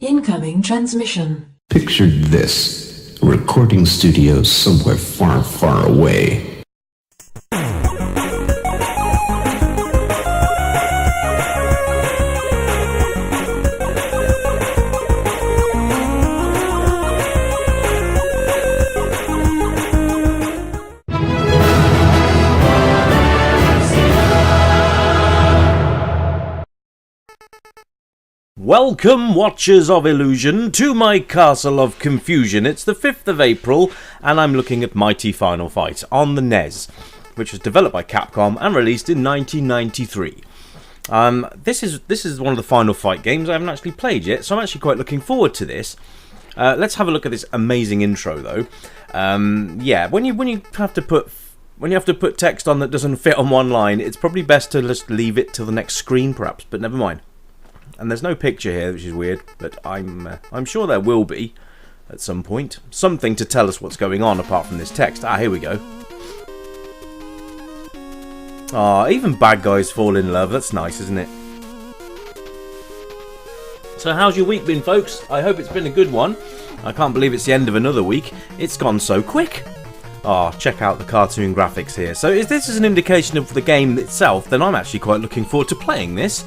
Incoming transmission. Picture this. A recording studio somewhere far, far away. Welcome, Watchers of Illusion, to my Castle of Confusion. It's the 5th of April, and I'm looking at Mighty Final Fight on the NES, which was developed by Capcom and released in 1993. This is one of the Final Fight games I haven't actually played yet, so I'm actually quite looking forward to this. Let's have a look at this amazing intro, though. Yeah, when you have to put text on that doesn't fit on one line, it's probably best to just leave it till the next screen, perhaps. But never mind. And there's no picture here, which is weird, but I'm sure there will be at some point. Something to tell us what's going on apart from this text. Ah, here we go. Ah, even bad guys fall in love. That's nice, isn't it? So how's your week been, folks? I hope it's been a good one. I can't believe it's the end of another week. It's gone so quick. Ah, check out the cartoon graphics here. So if this is an indication of the game itself, then I'm actually quite looking forward to playing this.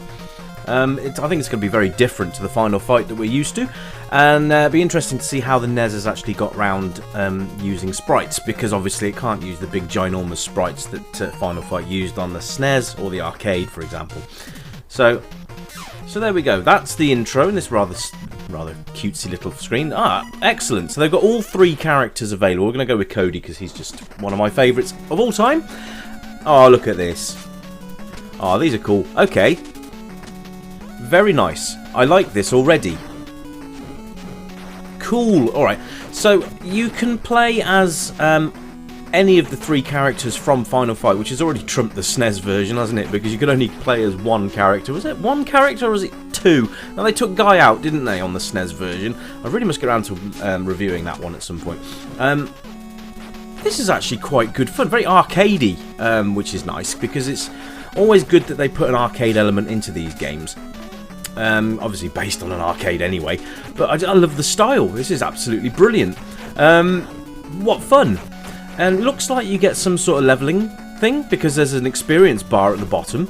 I think it's going to be very different to the Final Fight that we're used to, and it'll be interesting to see how the NES has actually got round using sprites, because obviously it can't use the big ginormous sprites that Final Fight used on the SNES or the arcade, for example. So there we go. That's the intro in this rather cutesy little screen. Ah, excellent. So they've got all three characters available. We're going to go with Cody because he's just one of my favourites of all time. Oh, look at this. Oh, these are cool. Okay. Very nice. I like this already. Cool. Alright. So, you can play as any of the three characters from Final Fight, which has already trumped the SNES version, hasn't it? Because you could only play as one character. Was it one character or was it two? Now, they took Guy out, didn't they, on the SNES version? I really must get around to reviewing that one at some point. This is actually quite good fun. Very arcadey, which is nice, because it's always good that they put an arcade element into these games. Obviously based on an arcade anyway, but I love the style. This is absolutely brilliant. What fun. And looks like you get some sort of leveling thing, because there's an experience bar at the bottom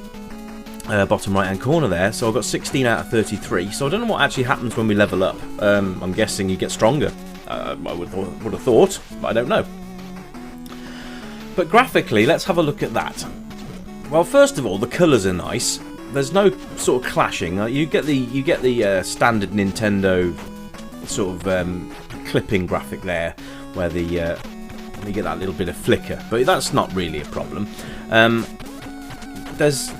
right hand corner there. So I've got 16 out of 33, so I don't know what actually happens when we level up. I'm guessing you get stronger. I would have thought, but I don't know. But graphically, let's have a look at that. Well, first of all, the colours are nice. There's no sort of clashing. You get the standard Nintendo sort of clipping graphic there, where you get that little bit of flicker, but that's not really a problem. There's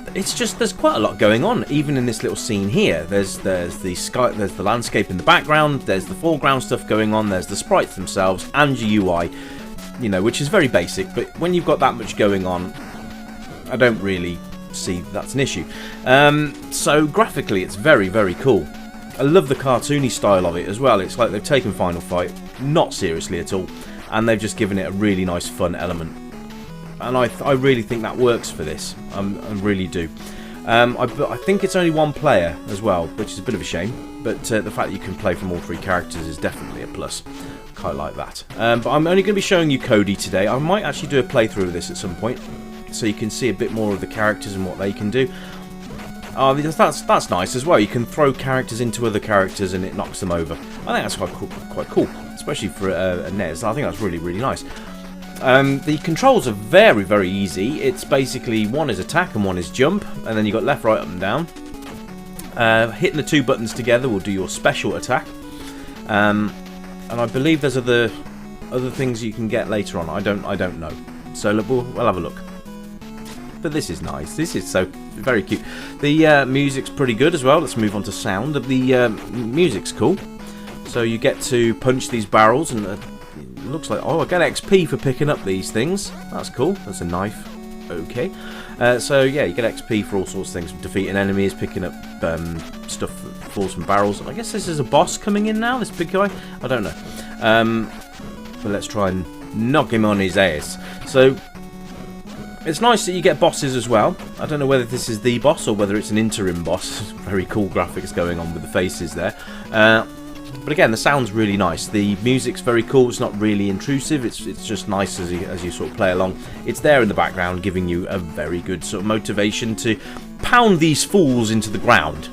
quite a lot going on, even in this little scene here. There's the sky, there's the landscape in the background, there's the foreground stuff going on, there's the sprites themselves, and your UI, which is very basic. But when you've got that much going on, I don't really see that's an issue. So graphically it's very, very cool. I love the cartoony style of it as well. It's like they've taken Final Fight not seriously at all, and they've just given it a really nice fun element, and I really think that works for this. I really do. I think it's only one player as well, which is a bit of a shame, but the fact that you can play from all three characters is definitely a plus. Quite like that. But I'm only going to be showing you Cody today. I might actually do a playthrough of this at some point, so you can see a bit more of the characters and what they can do. That's nice as well. You can throw characters into other characters and it knocks them over. I think that's quite cool, especially for a NES. I think that's really, really nice. The controls are very, very easy. It's basically one is attack and one is jump, and then you've got left, right, up and down. Hitting the two buttons together will do your special attack. And I believe there's other things you can get later on. I don't know. So we'll have a look. But this is nice. This is so very cute. The music's pretty good as well. Let's move on to sound. The music's cool. So you get to punch these barrels, and it looks like, oh, I get XP for picking up these things. That's cool. That's a knife. Okay. So yeah, you get XP for all sorts of things. Defeating enemies, picking up stuff that falls from barrels. I guess this is a boss coming in now, this big guy. I don't know. But let's try and knock him on his ass. So it's nice that you get bosses as well. I don't know whether this is the boss or whether it's an interim boss. Very cool graphics going on with the faces there. But again, the sound's really nice. The music's very cool. It's not really intrusive. It's just nice as you sort of play along. It's there in the background, giving you a very good sort of motivation to pound these fools into the ground.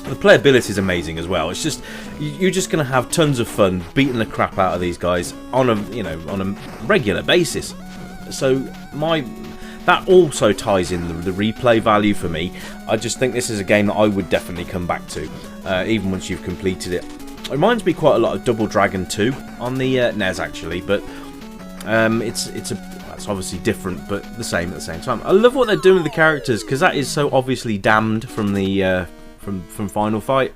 The playability is amazing as well. It's just you're just going to have tons of fun beating the crap out of these guys on a regular basis. So that also ties in the replay value for me. I just think this is a game that I would definitely come back to, even once you've completed it. It reminds me quite a lot of Double Dragon 2 on the NES actually, but that's obviously different, but the same at the same time. I love what they're doing with the characters, because that is so obviously damned from the from Final Fight,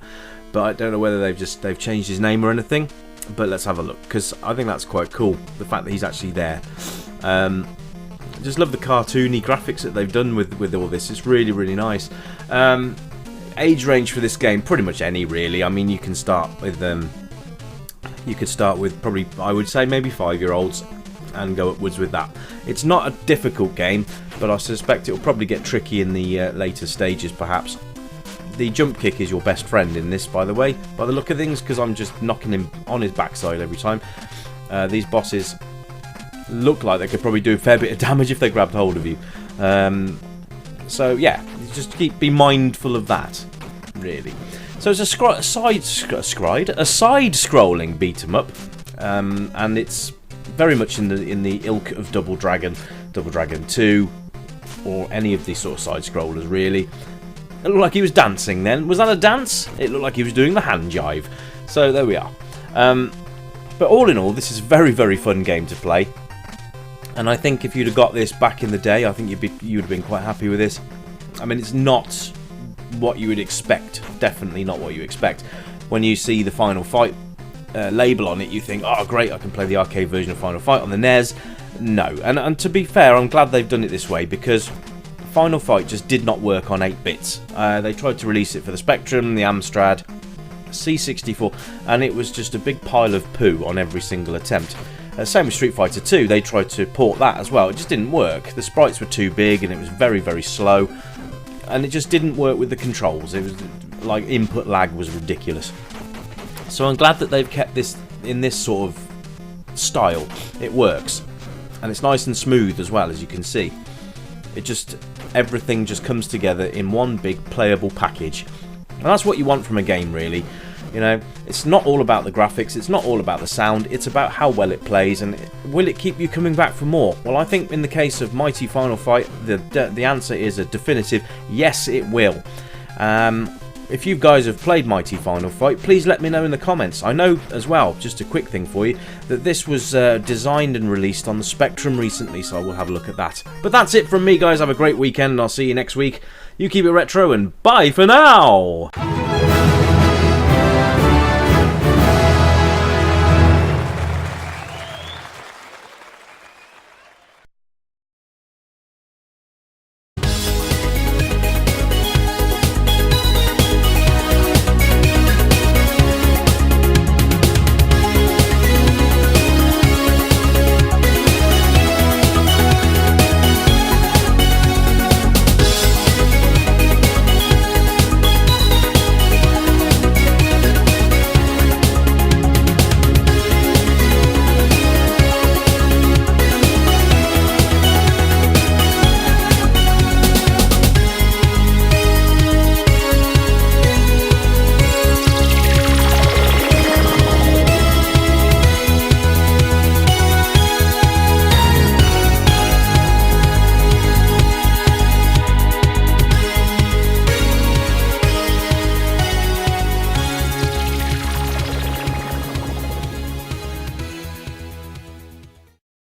but I don't know whether they've changed his name or anything. But let's have a look, because I think that's quite cool, the fact that he's actually there. Just love the cartoony graphics that they've done with all this. It's really, really nice. Age range for this game, pretty much any really. I mean, you can start with probably, I would say, maybe 5-year-olds and go upwards with that. It's not a difficult game, but I suspect it will probably get tricky in the later stages perhaps. The jump kick is your best friend in this, by the way, by the look of things, because I'm just knocking him on his backside every time. These bosses look like they could probably do a fair bit of damage if they grabbed hold of you. So yeah, just be mindful of that, really. So it's a side-scrolling beat 'em up, and it's very much in the ilk of Double Dragon 2, or any of these sort of side scrollers really. It looked like he was dancing then. Was that a dance? It looked like he was doing the hand jive. So there we are. But all in all, this is a very, very fun game to play. And I think if you'd have got this back in the day, I think you would have been quite happy with this. I mean, it's not what you would expect. Definitely not what you expect. When you see the Final Fight label on it, you think, oh great, I can play the arcade version of Final Fight on the NES. No. And to be fair, I'm glad they've done it this way, because Final Fight just did not work on 8 bits. They tried to release it for the Spectrum, the Amstrad, C64, and it was just a big pile of poo on every single attempt. Same with Street Fighter 2, they tried to port that as well. It just didn't work. The sprites were too big and it was very, very slow, and it just didn't work with the controls. It was like input lag was ridiculous. So I'm glad that they've kept this in this sort of style. It works, and it's nice and smooth as well, as you can see. Everything just comes together in one big playable package, and that's what you want from a game, really. You know, it's not all about the graphics, it's not all about the sound, it's about how well it plays, and will it keep you coming back for more? Well, I think in the case of Mighty Final Fight, the answer is a definitive yes, it will. If you guys have played Mighty Final Fight, please let me know in the comments. I know as well, just a quick thing for you, that this was designed and released on the Spectrum recently, so I will have a look at that. But that's it from me, guys. Have a great weekend, and I'll see you next week. You keep it retro, and bye for now!